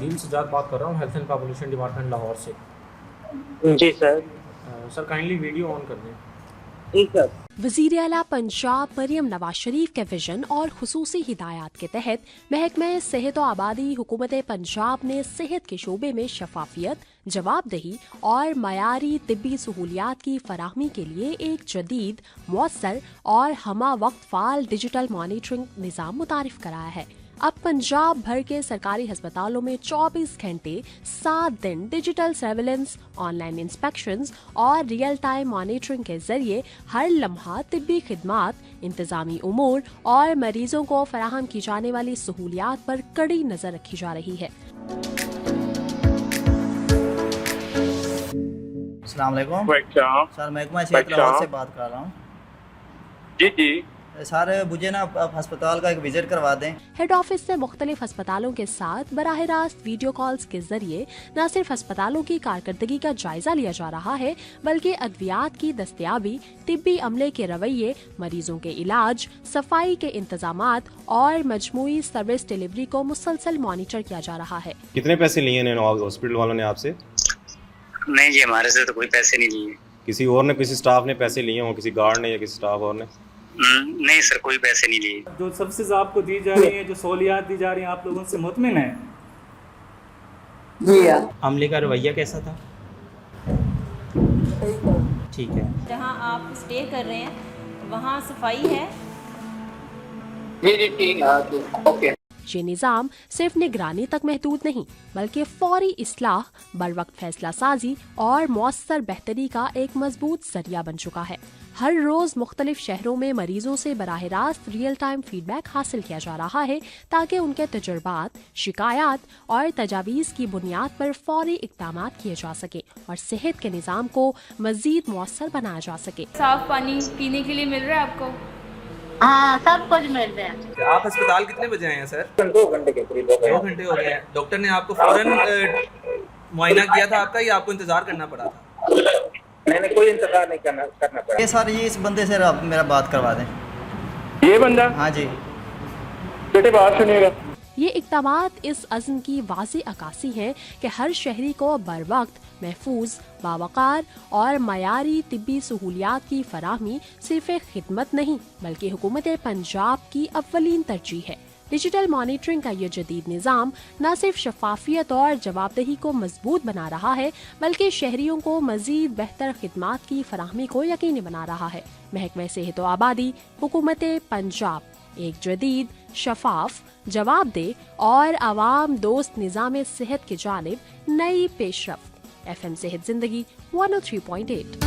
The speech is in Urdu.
عادل سجاد بات کر رہا ہوں health and population department Lahore سے. جی سر. سر کائنڈلی ویڈیو آن کر دیں. جی سر. وزیر اعلیٰ پنجاب مریم نواز شریف کے ویژن اور خصوصی ہدایات کے تحت محکمہ صحت و آبادی حکومت پنجاب نے صحت کے شعبے میں شفافیت، جواب دہی اور معیاری طبی سہولیات کی فراہمی کے لیے ایک جدید، مؤثر اور ہمہ وقت فعال ڈیجیٹل مانیٹرنگ نظام متعارف کرایا ہے. اب پنجاب بھر کے سرکاری ہسپتالوں میں 24 گھنٹے 7 دن digital surveillance, online inspections اور ریئل ٹائم مانیٹرنگ کے ذریعے ہر لمحہ طبی خدمات، انتظامی امور اور مریضوں کو فراہم کی جانے والی سہولیات پر کڑی نظر رکھی جا رہی ہے. السلام علیکم سر، محکمہ صحت سے بات کر رہا ہوں. جی جی سر مجھے نا ہسپتال کا ایک وزٹ کروا دیں. ہیڈ آفس سے مختلف ہسپتالوں کے ساتھ براہ راست ویڈیو کالز کے ذریعے نہ صرف ہسپتالوں کی کارکردگی کا جائزہ لیا جا رہا ہے بلکہ ادویات کی دستیابی، طبی عملے کے رویے، مریضوں کے علاج، صفائی کے انتظامات اور مجموعی سروس ڈیلیوری کو مسلسل مانیٹر کیا جا رہا ہے. کتنے پیسے لیے ہیں ہاسپٹل والوں نے آپ سے؟ نہیں جی، ہمارے سے تو کوئی پیسے نہیں لیے. کسی اور نے، کسی سٹاف نے پیسے لیے ہوں، کسی گارڈ نے یا کسی سٹاف اور نے؟ نہیں سر، کوئی پیسے نہیں لیے. جو سروسز آپ کو دی جا رہی ہیں، جو سہولیات دی جا رہی ہیں، آپ لوگوں سے مطمئن ہیں؟ جی. عملے کا رویہ کیسا تھا؟ ٹھیک ہے. جہاں آپ اسٹے کر رہے ہیں وہاں صفائی ہے؟ جی جی ٹھیک ہے، اوکے. یہ نظام صرف نگرانی تک محدود نہیں بلکہ فوری اصلاح، بروقت فیصلہ سازی اور مؤثر بہتری کا ایک مضبوط ذریعہ بن چکا ہے. ہر روز مختلف شہروں میں مریضوں سے براہ راست ریئل ٹائم فیڈ بیک حاصل کیا جا رہا ہے تاکہ ان کے تجربات، شکایات اور تجاویز کی بنیاد پر فوری اقدامات کیے جا سکیں اور صحت کے نظام کو مزید مؤثر بنایا جا سکے. صاف پانی پینے کے لیے مل رہا ہے آپ کو؟ ہاں، سب کچھ مل رہا ہے. آپ ہسپتال کتنے بجے آئے ہیں سر؟ 2 گھنٹے کے قریب. 2 گھنٹے ہو گئے ہیں. ڈاکٹر نے آپ کو فوراً معائنہ کیا تھا آپ کا یا آپ کو انتظار کرنا پڑا تھا؟ میں نے کوئی انتظار نہیں کرنا پڑا. یہ سر، یہ اس بندے سے میرا بات کروا دیں. یہ بندہ؟ ہاں جی. بیٹے بات سنیے گا. یہ اقدامات اس عزم کی واضح عکاسی ہیں کہ ہر شہری کو بروقت، محفوظ، باوقار اور معیاری طبی سہولیات کی فراہمی صرف ایک خدمت نہیں بلکہ حکومت پنجاب کی اولین ترجیح ہے. ڈیجیٹل مانیٹرنگ کا یہ جدید نظام نہ صرف شفافیت اور جوابدہی کو مضبوط بنا رہا ہے بلکہ شہریوں کو مزید بہتر خدمات کی فراہمی کو یقینی بنا رہا ہے. محکمہ صحت و آبادی حکومت پنجاب ایک جدید، شفاف، جواب دہ اور عوام دوست نظام صحت کی جانب نئی پیش رفت. FM صحت زندگی 103.8.